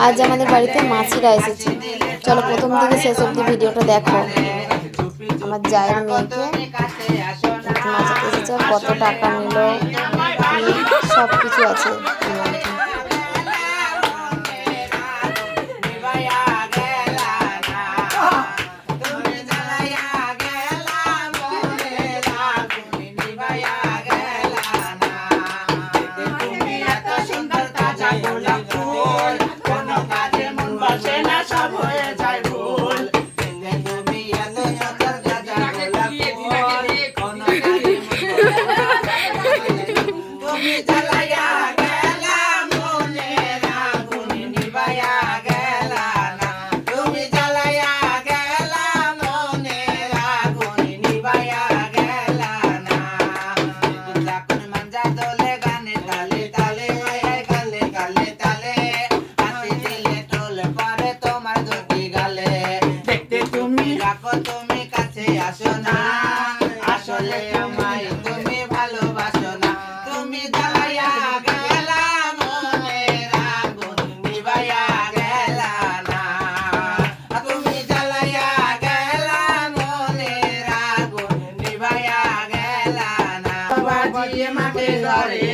আজ আমাদের বাড়িতে মাছিরা এসেছে। চলো প্রথম থেকে শেষ অবধি ভিডিওটা দেখো। আমার জায়ের মেয়েকে একটু নাচাতে এসেছে, কত টাকা নিল সব কিছু আছে এর মধ্যে। তুমি কাছে আসো না, আসলে আমায় তুমি ভালোবাসো না। তুমি জ্বালাইয়া গেলা মনের আগুন নিভাইয়া গেলা না। তুমি জ্বালাইয়া গেলা মনের আগুন নিভাইয়া গেলা না। বাজিয়ে মাঠে ধরে